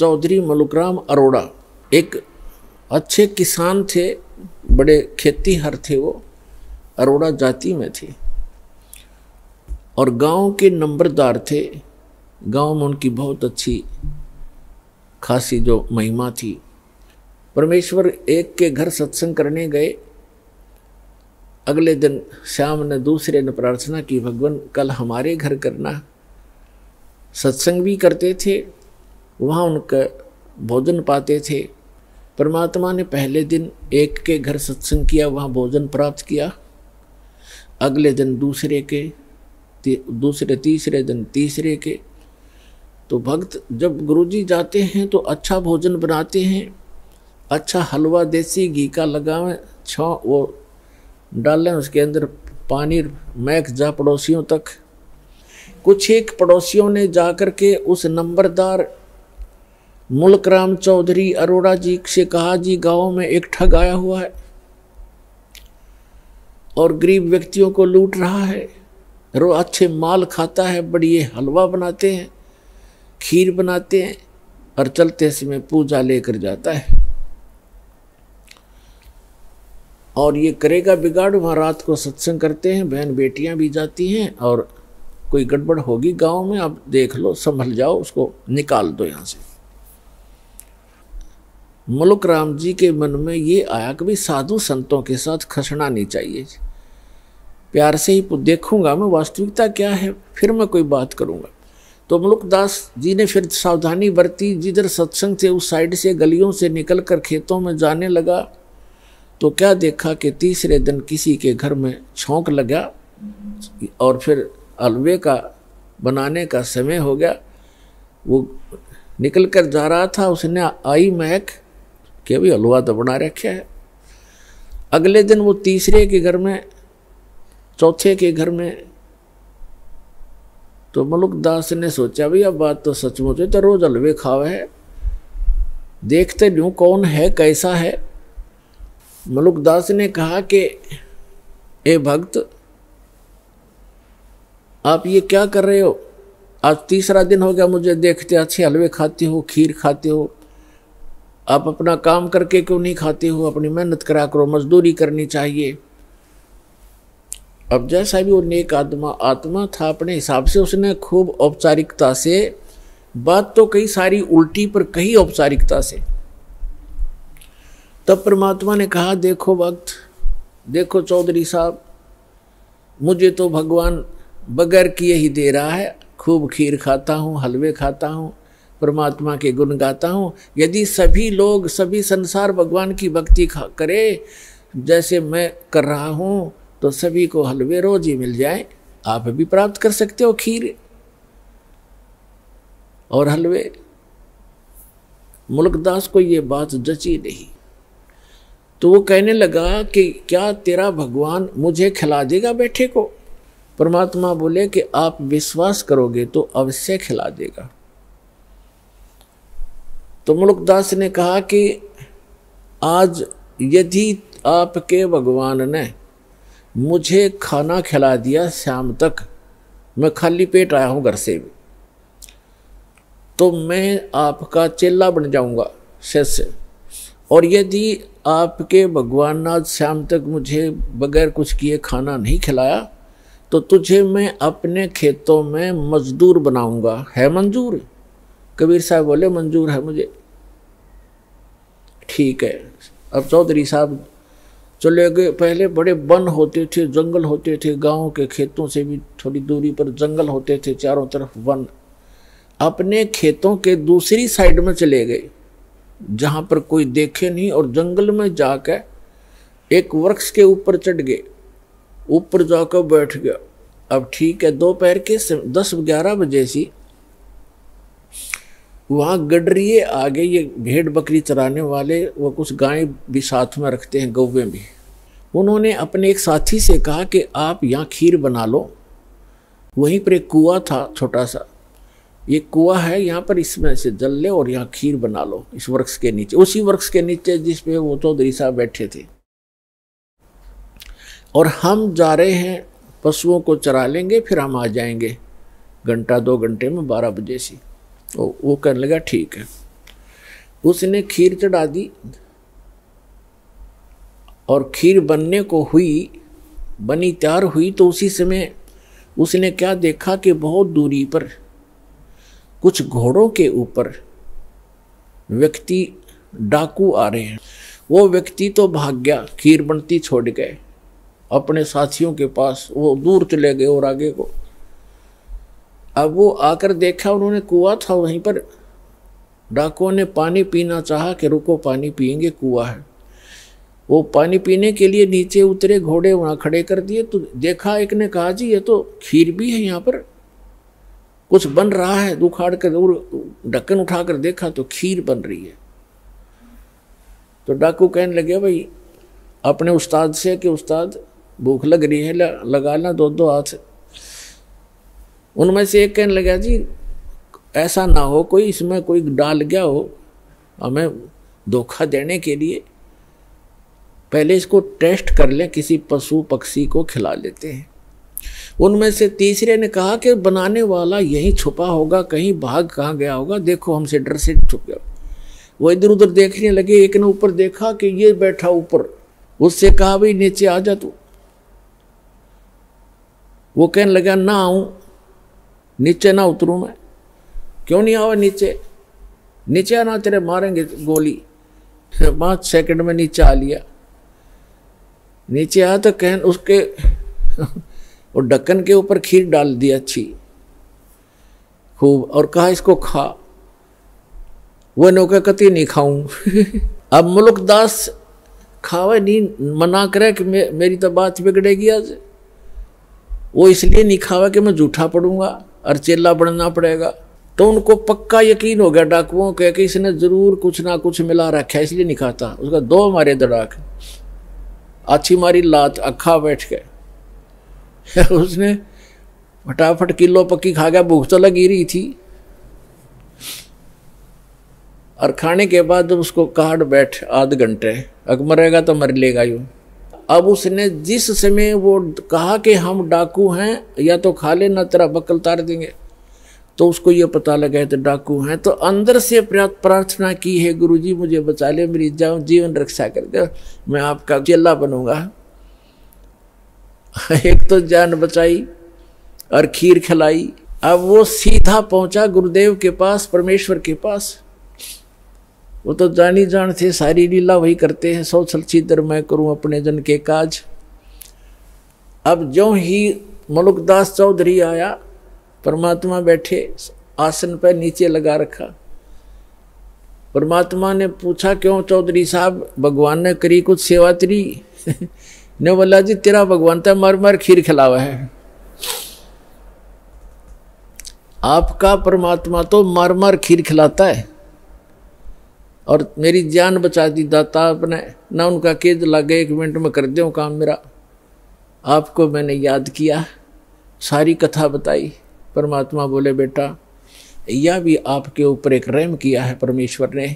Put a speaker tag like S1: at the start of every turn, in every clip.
S1: चौधरी मलुकराम अरोड़ा एक अच्छे किसान थे, बड़े खेतीहर थे, वो अरोड़ा जाति में थे और गांव के नंबरदार थे। गांव में उनकी बहुत अच्छी खासी जो महिमा थी। परमेश्वर एक के घर सत्संग करने गए। अगले दिन शाम ने दूसरे ने प्रार्थना की, भगवान कल हमारे घर करना। सत्संग भी करते थे, वहाँ उनका भोजन पाते थे। परमात्मा ने पहले दिन एक के घर सत्संग किया, वहाँ भोजन प्राप्त किया। अगले दिन दूसरे के, दूसरे तीसरे दिन तीसरे के। तो भक्त जब गुरुजी जाते हैं तो अच्छा भोजन बनाते हैं, अच्छा हलवा देसी घी का लगावें, वो डालें, उसके अंदर पानी महक जा पड़ोसियों तक। कुछ एक पड़ोसियों ने जाकर के उस नंबरदार मुलकराम चौधरी अरोड़ा जी से कहा, जी गांव में एक ठग आया हुआ है और गरीब व्यक्तियों को लूट रहा है, रोज अच्छे माल खाता है, बढ़िया हलवा बनाते हैं, खीर बनाते हैं और चलते समय पूजा लेकर जाता है और ये करेगा बिगाड़। वहाँ रात को सत्संग करते हैं, बहन बेटियां भी जाती हैं और कोई गड़बड़ होगी गांव में, अब देख लो, संभल जाओ, उसको निकाल दो यहाँ से। मुलुकराम जी के मन में ये आया कि भाई साधु संतों के साथ खसना नहीं चाहिए, प्यार से ही देखूंगा मैं वास्तविकता क्या है, फिर मैं कोई बात करूंगा। तो मुलुकदास जी ने फिर सावधानी बरती, जिधर सत्संग थे उस साइड से गलियों से निकलकर खेतों में जाने लगा। तो क्या देखा कि तीसरे दिन किसी के घर में छौंक लगा और फिर हलवे का बनाने का समय हो गया। वो निकल कर जा रहा था, उसने आई महक कि भाई हलवा तो बना रखा है। अगले दिन वो तीसरे के घर में, चौथे के घर में। तो मुलुकदास ने सोचा भाई अब बात तो सचमुच है, तो रोज हलवे खावे है, देखते न्यू कौन है कैसा है। मुलुकदास ने कहा कि ए भक्त, आप ये क्या कर रहे हो? आज तीसरा दिन हो गया मुझे देखते, अच्छे हलवे खाते हो, खीर खाते हो, आप अपना काम करके क्यों नहीं खाते हो? अपनी मेहनत करा करो, मजदूरी करनी चाहिए। अब जैसा भी वो नेक आत्मा था, अपने हिसाब से उसने खूब औपचारिकता से, बात तो कई सारी उल्टी पर कही औपचारिकता से। तब परमात्मा ने कहा, देखो भक्त, देखो चौधरी साहब, मुझे तो भगवान बगैर किए ही दे रहा है, खूब खीर खाता हूँ, हलवे खाता हूँ, परमात्मा के गुण गाता हूँ। यदि सभी लोग, सभी संसार भगवान की भक्ति करे जैसे मैं कर रहा हूँ, तो सभी को हलवे रोज ही मिल जाए। आप भी प्राप्त कर सकते हो खीर और हलवे। मुलुकदास को ये बात जची नहीं, तो वो कहने लगा कि क्या तेरा भगवान मुझे खिला देगा बैठे को? परमात्मा बोले कि आप विश्वास करोगे तो अवश्य खिला देगा। तो मुलुकदास ने कहा कि आज यदि आपके भगवान ने मुझे खाना खिला दिया शाम तक, मैं खाली पेट आया हूं घर से भी, तो मैं आपका चेला बन जाऊंगा शिष्य। और यदि आपके भगवान ने आज शाम तक मुझे बगैर कुछ किए खाना नहीं खिलाया, तो तुझे मैं अपने खेतों में मजदूर बनाऊंगा। है मंजूर? कबीर साहब बोले मंजूर है मुझे। ठीक है। अब चौधरी साहब चले गए। पहले बड़े वन होते थे, जंगल होते थे, गांव के खेतों से भी थोड़ी दूरी पर जंगल होते थे, चारों तरफ वन। अपने खेतों के दूसरी साइड में चले गए जहां पर कोई देखे नहीं, और जंगल में जाकर एक वृक्ष के ऊपर चढ़ गए, ऊपर जाकर बैठ गया। अब ठीक है, दोपहर के 10-11 बजे सी वहाँ गडरिए आगे, ये भेड़ बकरी चराने वाले, वो कुछ गायें भी साथ में रखते हैं, गौवें भी। उन्होंने अपने एक साथी से कहा कि आप यहाँ खीर बना लो। वहीं पर एक कुआं था छोटा सा, ये कुआं है यहाँ पर, इसमें से जल ले और यहाँ खीर बना लो इस वृक्ष के नीचे, उसी वृक्ष के नीचे जिस पे वो चौधरी साहब बैठे थे। और हम जा रहे हैं, पशुओं को चरा लेंगे, फिर हम आ जाएंगे 1-2 घंटे में, 12 बजे से। वो कहने लगा ठीक है। उसने खीर चढ़ा दी और खीर बनने को हुई, बनी तैयार हुई, तो उसी समय उसने क्या देखा कि बहुत दूरी पर कुछ घोड़ों के ऊपर व्यक्ति डाकू आ रहे हैं। वो व्यक्ति तो भाग गया, खीर बनती छोड़ गए अपने साथियों के पास, वो दूर चले गए और आगे को। अब वो आकर देखा, उन्होंने कुआं था वहीं पर, डाकुओं ने पानी पीना चाहा कि रुको पानी पिएंगे, कुआं है। वो पानी पीने के लिए नीचे उतरे, घोड़े वहाँ खड़े कर दिए, तो देखा एक ने कहा जी ये तो खीर भी है, यहाँ पर कुछ बन रहा है। उखाड़ कर ढक्कन उठाकर देखा तो खीर बन रही है। तो डाकू कहने लगे भाई अपने उस्ताद से कि उस्ताद भूख लग रही है, लगा ला दो हाथ। उनमें से एक कहने लगा जी ऐसा ना हो कोई इसमें कोई डाल गया हो हमें धोखा देने के लिए, पहले इसको टेस्ट कर ले, किसी पशु पक्षी को खिला लेते हैं। उनमें से तीसरे ने कहा कि बनाने वाला यहीं छुपा होगा, कहीं भाग कहाँ गया होगा, देखो हमसे डर से छुप गया। वो इधर उधर देखने लगे, एक ने ऊपर देखा कि ये बैठा ऊपर, उससे कहा भाई नीचे आ जा तू। वो कहने लगा ना आऊं, नीचे ना उतरूं मैं। क्यों नहीं आवा नीचे? नीचे आना तेरे मारेंगे गोली। 5 सेकंड में नीचे आ लिया। नीचे आया तो कहन उसके और ढक्कन के ऊपर खीर डाल दी अच्छी खूब और कहा इसको खा। वो नौका कति नहीं खाऊं। अब मुल्कदास खावे नहीं, मना करे कि मेरी तो बात बिगड़ेगी आज। वो इसलिए नहीं खावा कि मैं झूठा पड़ूंगा और चेला बनना पड़ेगा। तो उनको पक्का यकीन हो गया डाकुओं के कि इसने जरूर कुछ ना कुछ मिला रखा है, इसलिए नहीं खाता। उसका 2 मारे दड़ाक, अच्छी मारी लात, अखा बैठ के उसने फटाफट किलो पक्की खा गया। भूख तो लगी रही थी और खाने के बाद जब उसको काट बैठ आध घंटे, अगर मरेगा तो मर लेगा यूं। अब उसने जिस समय वो कहा कि हम डाकू हैं, या तो खा लेना तेरा बकल तार देंगे, तो उसको ये पता लगा तो डाकू हैं। तो अंदर से प्रार्थना की है गुरुजी मुझे बचा ले, मेरी जीवन रक्षा कर दे, मैं आपका चेला बनूंगा। एक तो जान बचाई और खीर खिलाई। अब वो सीधा पहुंचा गुरुदेव के पास, परमेश्वर के पास। वो तो जानी जान थे, सारी लीला वही करते हैं, 100 छलछीदर मैं करूं अपने जन के काज। अब जो ही मुल्कदास चौधरी आया, परमात्मा बैठे आसन पर नीचे लगा रखा। परमात्मा ने पूछा क्यों चौधरी साहब, भगवान ने करी कुछ सेवा तेरी? ने बोला जी तेरा भगवान तो मर मर खीर खिलावा है। आपका परमात्मा तो मर मर खीर खिलाता है और मेरी जान बचा दी दाता आपने ना। उनका केज लगे 1 मिनट में कर दो काम मेरा। आपको मैंने याद किया, सारी कथा बताई। परमात्मा बोले बेटा यह भी आपके ऊपर एक रहम किया है परमेश्वर ने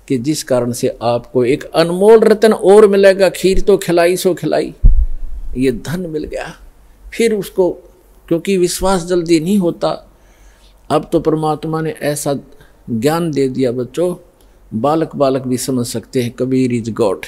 S1: कि जिस कारण से आपको एक अनमोल रतन और मिलेगा। खीर तो खिलाई सो खिलाई, ये धन मिल गया। फिर उसको क्योंकि विश्वास जल्दी नहीं होता, अब तो परमात्मा ने ऐसा ज्ञान दे दिया बच्चों, बालक बालक भी समझ सकते हैं कबीर इज गॉड।